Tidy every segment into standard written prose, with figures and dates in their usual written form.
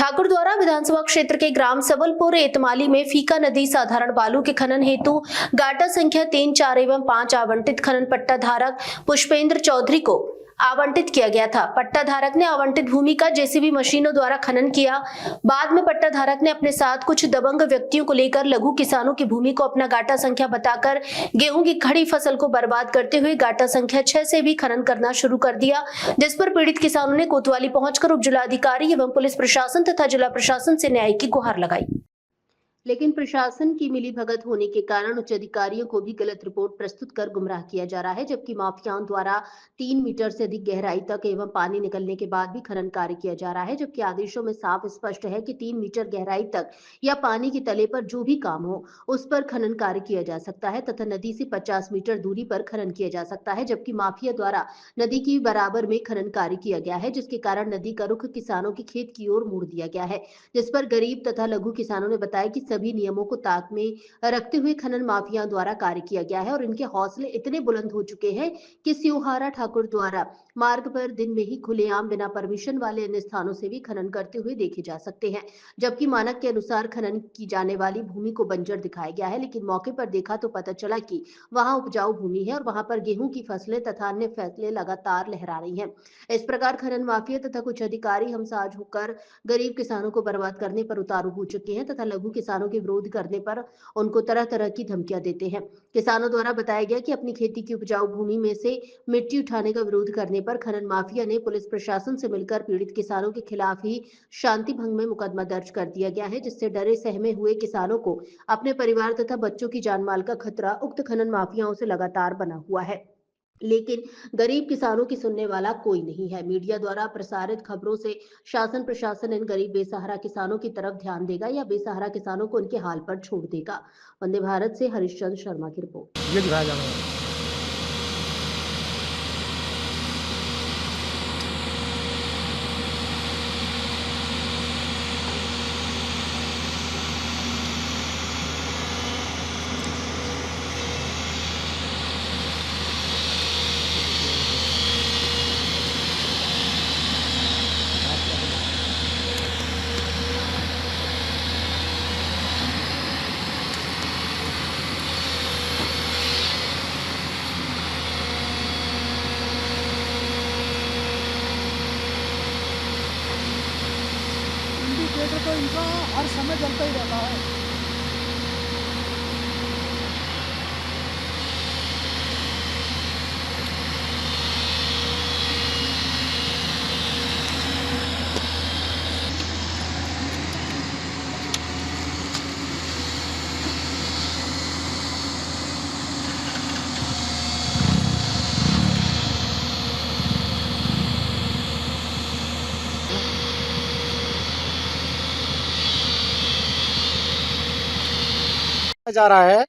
ठाकुरद्वारा विधानसभा क्षेत्र के ग्राम सबलपुर एतमाली में फीका नदी साधारण बालू के खनन हेतु गाटा संख्या 3, 4 एवं 5 आवंटित खनन पट्टा धारक पुष्पेंद्र चौधरी को आवंटित किया गया था। पट्टा धारक ने आवंटित भूमि का जेसीबी मशीनों द्वारा खनन किया। बाद में पट्टा धारक ने अपने साथ कुछ दबंग व्यक्तियों को लेकर लघु किसानों की भूमि को अपना गाटा संख्या बताकर गेहूं की खड़ी फसल को बर्बाद करते हुए गाटा संख्या 6 से भी खनन करना शुरू कर दिया, जिस पर पीड़ित किसानों ने कोतवाली पहुंचकर उप जिलाधिकारी एवं पुलिस प्रशासन तथा जिला प्रशासन से न्याय की गुहार लगाई। लेकिन प्रशासन की मिलीभगत होने के कारण उच्च अधिकारियों को भी गलत रिपोर्ट प्रस्तुत कर गुमराह किया जा रहा है, जबकि माफियाओं द्वारा 3 मीटर से अधिक गहराई तक एवं पानी निकलने के बाद भी खनन कार्य किया जा रहा है, जबकि आदेशों में साफ स्पष्ट है कि 3 मीटर गहराई तक या पानी के तले पर जो भी काम हो उस पर खनन कार्य किया जा सकता है तथा नदी से 50 मीटर दूरी पर खनन किया जा सकता है, जबकि माफिया द्वारा नदी की बराबर में खनन कार्य किया गया है, जिसके कारण नदी का रुख किसानों के खेत की ओर मोड़ दिया गया है, जिस पर गरीब तथा लघु किसानों ने बताया कि सभी नियमों को ताक में रखते हुए खनन माफिया द्वारा कार्य किया गया है और इनके हौसले इतने बुलंद हो चुके हैं कि स्योहारा ठाकुर द्वारा मार्ग पर दिन में ही खुलेआम बिना परमिशन वाले अन्य स्थानों से भी खनन करते हुए देखे जा सकते हैं, जबकि मानक के अनुसार खनन की जाने वाली भूमि को बंजर दिखाया गया है। लेकिन मौके पर देखा तो पता चला कि वहां उपजाऊ भूमि है और वहां पर गेहूं की फसलें तथा अन्य फसलें लगातार लहरा रही हैं। इस प्रकार खनन माफिया तथा कुछ अधिकारी हमसाज होकर गरीब किसानों को बर्बाद करने पर उतारू हो चुके हैं तथा लघु किसानों के विरोध करने पर उनको तरह तरह की धमकियां देते हैं। किसानों द्वारा बताया गया कि अपनी खेती की उपजाऊ भूमि में से मिट्टी उठाने का विरोध करने पर खनन माफिया ने पुलिस प्रशासन से मिलकर पीड़ित किसानों के खिलाफ ही शांति भंग में मुकदमा दर्ज कर दिया गया है, जिससे डरे सहमे हुए किसानों को अपने परिवार तथा बच्चों की जानमाल का खतरा उक्त खनन माफियाओं से लगातार बना हुआ है। लेकिन गरीब किसानों की सुनने वाला कोई नहीं है। मीडिया द्वारा प्रसारित खबरों से शासन प्रशासन इन गरीब बेसहारा किसानों की तरफ ध्यान देगा या बेसहारा किसानों को उनके हाल पर छोड़ देगा। वंदे भारत से हरिश्चंद्र शर्मा की रिपोर्ट। ये दिखाया जा रहा है। इंडिकेटर तो इनका हर समय जलता ही रहता है। जा रहा है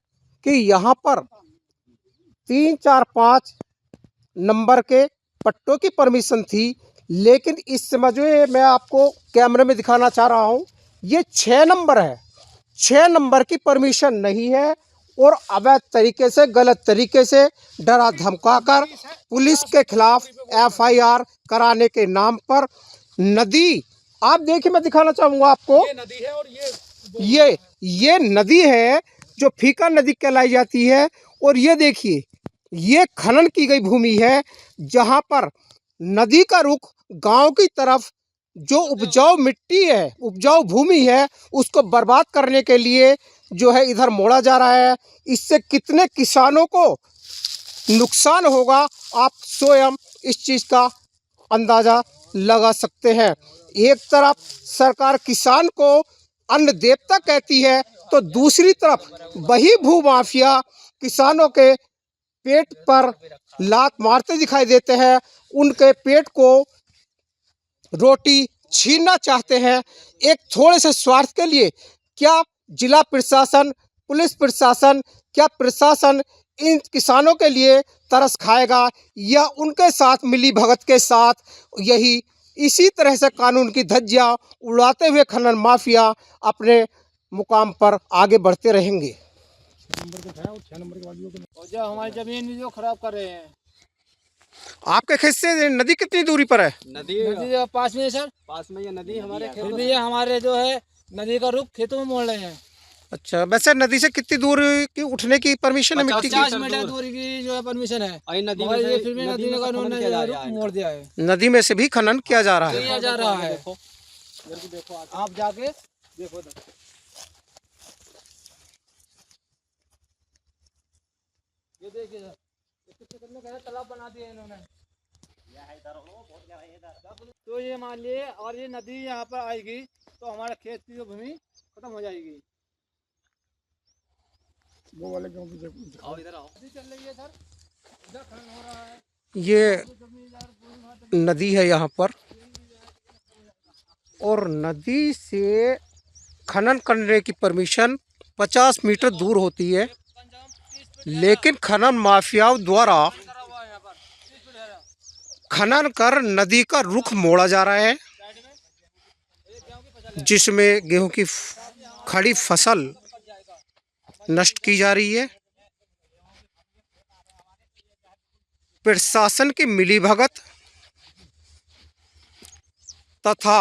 कि यहाँ पर 3, 4, 5 नंबर के पट्टों की परमिशन थी, लेकिन इस समय जो है मैं आपको कैमरे में दिखाना चाह रहा हूँ, ये 6 नंबर है। 6 नंबर की परमिशन नहीं है और अवैध तरीके से, गलत तरीके से डरा धमकाकर पुलिस के खिलाफ FIR कराने के नाम पर नदी, आप देखिए, मैं दिखाना चाहूँगा आपको, ये नदी है और ये नदी है जो फीका नदी कहलाई जाती है। और ये देखिए, ये खनन की गई भूमि है जहाँ पर नदी का रुख गांव की तरफ जो उपजाऊ मिट्टी है, उपजाऊ भूमि है, उसको बर्बाद करने के लिए जो है इधर मोड़ा जा रहा है। इससे कितने किसानों को नुकसान होगा, आप स्वयं इस चीज़ का अंदाज़ा लगा सकते हैं। एक तरफ सरकार किसान को अन्न देवता कहती है, तो दूसरी तरफ वही भूमाफिया किसानों के पेट पर लात मारते दिखाई देते हैं, उनके पेट को रोटी छीनना चाहते हैं एक थोड़े से स्वार्थ के लिए। क्या जिला प्रशासन, पुलिस प्रशासन, क्या प्रशासन इन किसानों के लिए तरस खाएगा या उनके साथ मिली भगत के साथ यही इसी तरह से कानून की धज्जियां उड़ाते हुए खनन माफिया अपने मुकाम पर आगे बढ़ते रहेंगे। और जो हमारी जमीन भी जो खराब कर रहे हैं। आपके खेत से नदी कितनी दूरी पर है? नदी नदी जो पास में है सर, पास में ये नदी हमारे फिर खेत भी ये हमारे जो है नदी का रुख खेतों में मोड़ रहे हैं। अच्छा, वैसे नदी से कितनी दूर की उठने की परमिशन है मिट्टी की? 50 मीटर दूरी की जो है परमिशन है, आई नदी में मगर से ये फिर भी नदी में का से खनन उन्होंने किया जा रुख रहा है। मोड़ दिया है, नदी में से भी खनन किया जा रहा है। किया जा रहा है। देखो इधर को देखो आप जाके देखो तो। ये देखिए सर, इसके कितने गहरे तालाब बना दिए इन्होंने। तो ये मान लिए, और ये नदी यहाँ पर आएगी तो हमारे खेत की जो भूमि खत्म हो जाएगी। वो वाले गाँव की जगह आओ इधर आओ। नदी चल रही है सर, इधर खनन हो रहा है। ये नदी है यहाँ पर, और नदी से खनन करने की परमिशन 50 मीटर दूर होती है, लेकिन खनन माफियाओं द्वारा खनन कर नदी का रुख मोड़ा जा रहा है, जिसमें गेहूं की खड़ी फसल नष्ट की जा रही है। प्रशासन की मिलीभगत तथा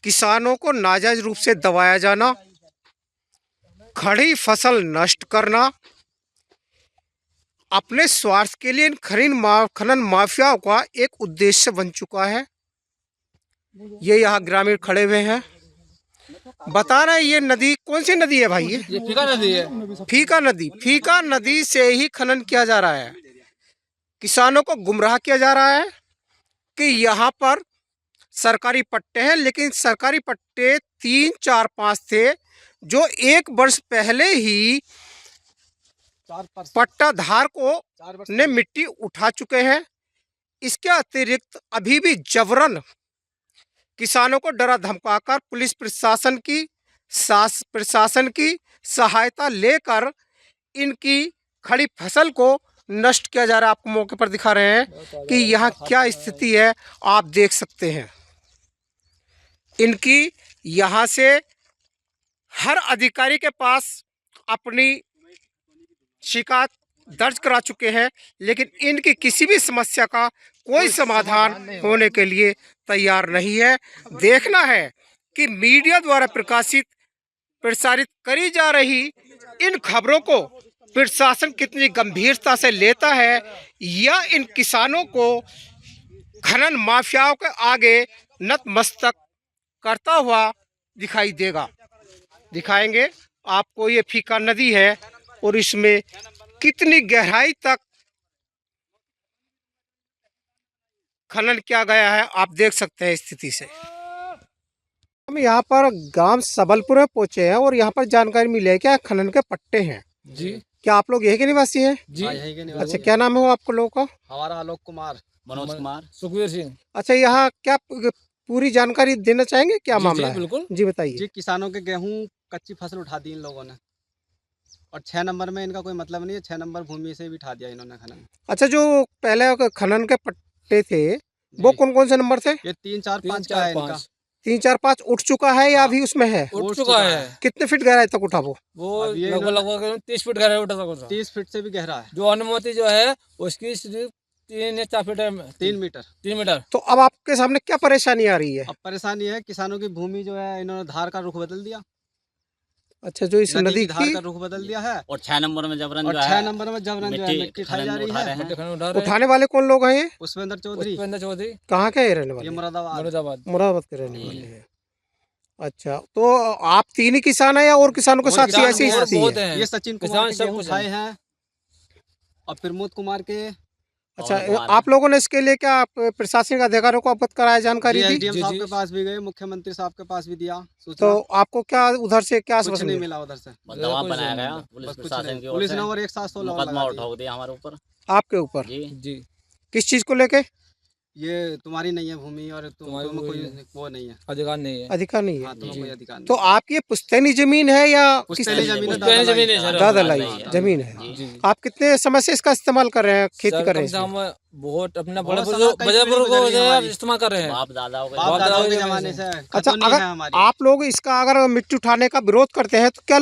किसानों को नाजायज रूप से दबाया जाना, खड़ी फसल नष्ट करना अपने स्वार्थ के लिए इन खनन माफियाओं का एक उद्देश्य बन चुका है। ये यहाँ ग्रामीण खड़े हुए हैं, बता रहे हैं ये नदी कौन सी नदी है भाई? ये फीका नदी है। फीका नदी। फीका नदी से ही खनन किया जा रहा है। किसानों को गुमराह किया जा रहा है कि यहाँ पर सरकारी पट्टे हैं, लेकिन सरकारी पट्टे 3, 4, 5 थे, जो 1 वर्ष पहले ही पट्टाधार को ने मिट्टी उठा चुके हैं। इसके अतिरिक्त अभी भी जबरन किसानों को डरा धमकाकर पुलिस प्रशासन की सहायता लेकर इनकी खड़ी फसल को नष्ट किया जा रहा है। आपको मौके पर दिखा रहे हैं कि यहाँ क्या स्थिति है, आप देख सकते हैं। इनकी यहाँ से हर अधिकारी के पास अपनी शिकायत दर्ज करा चुके हैं, लेकिन इनकी किसी भी समस्या का कोई समाधान होने के लिए तैयार नहीं है। देखना है कि मीडिया द्वारा प्रसारित करी जा रही इन खबरों को प्रशासन कितनी गंभीरता से लेता है, या इन किसानों को खनन माफियाओं के आगे नतमस्तक करता हुआ दिखाई देगा। दिखाएंगे आपको। ये फीका नदी है और इसमें कितनी गहराई तक खनन किया गया है, आप देख सकते हैं स्थिति से। हम यहाँ पर गांव सबलपुर में पहुंचे हैं और यहाँ पर जानकारी मिली है क्या खनन के पट्टे हैं जी। क्या आप लोग यही के निवासी हैं? जी। यही के निवासी अच्छा, क्या नाम है वो आपको लोगों का? हमारा आलोक कुमार, मनोज कुमार, सुखवीर सिंह। अच्छा, यहाँ क्या पूरी जानकारी देना चाहेंगे, क्या मामला है? बिल्कुल जी बताइए। जी। किसानों के गेहूं कच्ची फसल उठा दी इन लोगों ने, और 6 नंबर में इनका कोई मतलब नहीं है। 6 नंबर भूमि से भी उठा दिया इन्होंने खनन। अच्छा, जो पहले खनन के पट्टे थे वो कौन कौन से नंबर थे? ये 3, 4, 5 का है इनका। 3, 4, 5 उठ चुका है या अभी उसमें है? उठ चुका है। कितने फीट गहराई तक उठा वो? वो ये लगभग 30 फीट गहरा उठा था। 30 फीट से भी गहरा है। जो अनुमति जो है उसकी सिर्फ 3 या 4 फीट है। 3 मीटर। 3 मीटर। तो अब आपके सामने क्या परेशानी आ रही है? अब परेशानी है, किसानों की भूमि जो है इन्होंने धार का रुख बदल दिया। अच्छा, जो इस नदी की धार की का रुख बदल दिया है, और 6 नंबर में जबरन और जो 6 है नंबर में जबरन जो है मिट्टी उठाई जा रही है। मट्टी खनन उठा रहे हैं। उठाने वाले कौन लोग हैं ये? पुष्पेंद्र चौधरी, पुष्पेंद्र चौधरी, कहाँ के रहने ये वाले? मुरादाबाद। मुरादाबाद। मुरादाबाद के रहने वाले हैं। अच्छा, तो आप 3 ही किसान हैं या और किसानों के और साथ किसान ऐसी बहुत स्थिति बहुत है? हैं। ये सचिन किसान कुमार के सब गेहूं कुछ उठाए है। हैं, और प्रमोद कुमार के। अच्छा, और आप लोगों ने इसके लिए क्या प्रशासनिक अधिकारियों को अवगत कराया, जानकारी दी? एसडीएम जी, साहब जी। के पास भी गए, मुख्यमंत्री साहब के पास भी दिया सूचना। तो आपको क्या उधर से क्या कुछ आश्वासन नहीं मिला? मिला उधर से। दबाव बनाया गया पुलिस बस कुछ प्रशासन नहीं। की ओर पुलिस से ने और 116 मुकदमा उठा दिया हमारे ऊपर। आपके ऊपर? जी जी। किस चीज को लेके? ये तुम्हारी नहीं है भूमि, और तुम्हारी तुम्हें कोई भूमि वो नहीं है। अधिकार नहीं है। अधिकार नहीं है? हाँ, तुम्हें कोई अधिकार नहीं। तो आपकी ये पुश्तैनी जमीन है या किस पुश्तैनी जमीन है, पुश्तैनी जमीन है सर। दादा लाई जमीन है? जी। जी। आप कितने समय से इसका इस्तेमाल कर रहे हैं, खेती सर, कर रहे कम से हैं? कम बहुत अपना बहुत बड़े समय कई पीढ़ी बुजुर्गों गुजर गई हमारी। इस्तेमाल कर रहे हैं। बाप दादाओं के बाप दादाओं के दादाओं जमाने के से अच्छा, खतौनी अगर है हमारी। आप लोग इसका अगर मिट्टी उठाने का विरोध करते हैं तो क्या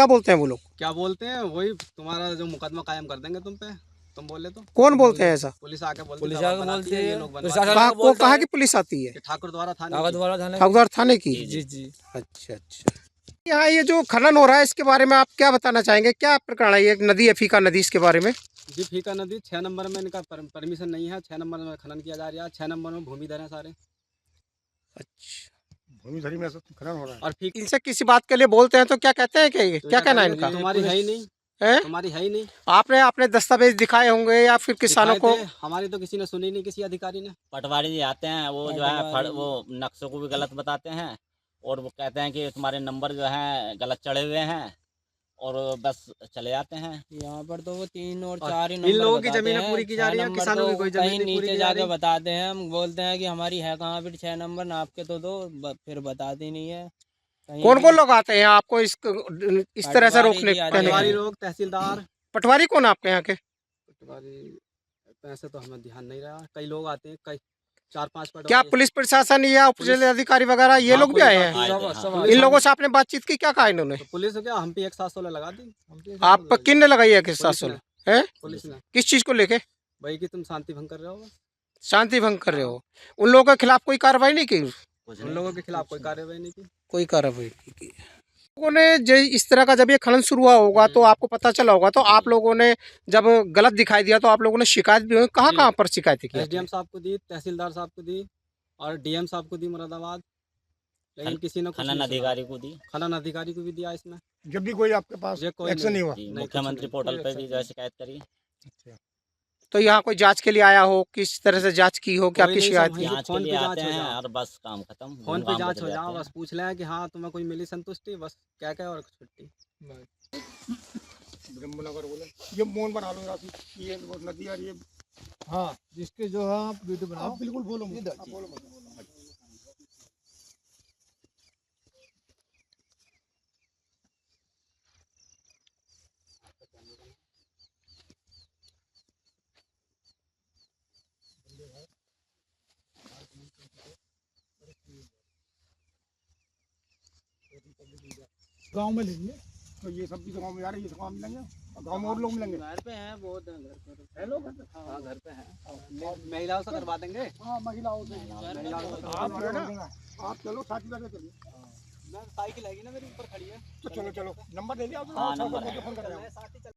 बोलते हैं वो लोग? क्या बोलते हैं, वही तुम्हारा जो मुकदमा कायम कर देंगे तुम पे। तुम बोले तो कौन बोलते हैं ऐसा? पुलिस आके बोलती पुलिस है, आके बनाती बोलती है, ये है, लोग प्रशासन बनवाते आके कहाँ बोलता कहाँ है। की पुलिस आती है? हैं। ठाकुर द्वारा थाने कागज वाला थाने। हकदार थाने की? जी जी। अच्छा अच्छा। यहाँ ये जो खनन हो रहा है इसके बारे में आप क्या बताना चाहेंगे? क्या प्रकरण है? ये नदी है फीका नदी, इसके बारे में? जी फीका नदी 6 नंबर में इनका परमिशन नहीं है। 6 नंबर में खनन किया जा रहा है। 6 नंबर में भूमिधर हैं सारे। अच्छा, भूमिधरी में खनन हो रहा है। और फीक इनसे किसी बात के लिए बोलते हैं तो क्या कहते हैं? कि क्या कहना है इनका? तुम्हारी है ही नहीं, है? तुम्हारी है ही नहीं। आपने अपने दस्तावेज दिखाए होंगे या फिर किसानों को? दिखाए थे, हमारी तो किसी ने सुनी नहीं, किसी अधिकारी ने। पटवारी जी आते हैं, वो जो है वो नक्शों को भी गलत बताते हैं और वो कहते हैं कि तुम्हारे नंबर जो हैं गलत चढ़े हुए हैं और बस चले जाते हैं। यहाँ पर तो वो 3 और और 4 ही इन नंबर लोगों की बताते जमीनें हैं। पूरी की जा 6 रही है, नंबर किसानों तो की कोई कहीं जमीन नहीं पूरी नीचे की जा जाके रही। बताते हैं। हम बोलते हैं कि हमारी है कहाँ, फिर 6 नंबर नाप के तो दो, फिर बताती नहीं है। कहीं कौन भी कौन लोग आते हैं आपको इस तरह से पटवारी रोकने जी आते कहने पटवारी के? लोग, तहसीलदार। पटवारी कौन आपके यहाँ के? पटवारी पैसे तो हमें ध्यान नहीं रहा। कई लोग आते हैं, कई 4-5 क्या पटवारी। पुलिस प्रशासन या उप पुलिस- अधिकारी वगैरह ये हाँ, लोग भी पुलिस आए आती हैं? है, हाँ, सब हाँ। आए। इन लोगों से आपने बातचीत की? क्या कहा इन्होंने? तो पुलिस को क्या, हम भी 1-700 लगा दी। हम भी आप 1-700 किन ने लगाई है किस पुलिस सासुल ने। है? पुलिस ने किस चीज को लेके? भाई कि तुम शांति भंग कर रहे हो। शांति भंग कर रहे हो? उन लोगों के खिलाफ कोई कार्रवाई नहीं की? कुछ उन नहीं। लोगों के खिलाफ कोई कार्रवाई नहीं की। कोई कार्रवाई नहीं की। लोगों ने जो इस तरह का जब ये खनन शुरू हुआ होगा तो आपको पता चला होगा, तो आप लोगों ने जब गलत दिखाई दिया तो आप लोगों ने शिकायत भी हुई? कहाँ जी। कहाँ पर शिकायत की? एसडीएम साहब को दी, तहसीलदार साहब को दी और डीएम साहब को दी मुरादाबाद, लेकिन किसी ने कुछ खनन नहीं सुना। अधिकारी को दी। खनन अधिकारी को भी दिया इसमें। जब भी कोई आपके पास ये कोई एक्शन नहीं हुआ। जी, नहीं, मुख्यमंत्री कुछ पोर्टल नहीं, पे कोई भी जो है शिकायत करी। तो यहाँ कोई जांच के लिए आया हो? किस तरह से जांच की हो? क्या कोई की नहीं, शिकायत सब की? वहीं जांच के फोन लिए पे आते जांच हो हैं जाओ। और बस काम खत्म। फोन पे काम जांच चले हो जाओ, जाते बस पूछ लें कि हाँ तुम्हें कोई मिली संतुष्टि, बस क्या क्या और छुट्टी। ब्रह्मनगर बोले ये मोहन बना लो राशि, ये वो नदी आ रही है। हाँ, जिसके जो है आप वीडियो बनाओ। आप बिल्कुल बोलो मत, आप बोलो मत। गांव में लेंगे तो ये सब भी तो गांव में जा रही है, गांव में मिलेंगे और गांव में और लोग मिलेंगे। घर पे हैं, बहुत हैं घर पे। है लोग? हाँ घर पे है, महिलाओं से करवा देंगे। हाँ महिलाओं से। आप जो है ना, आप चलो साथ में चलिए। साइकिल हैगी ना मेरी ऊपर खड़ी है। तो चलो चलो, नंबर दे दिया आपने? हाँ, नंबर फोन है। कर रहे हो।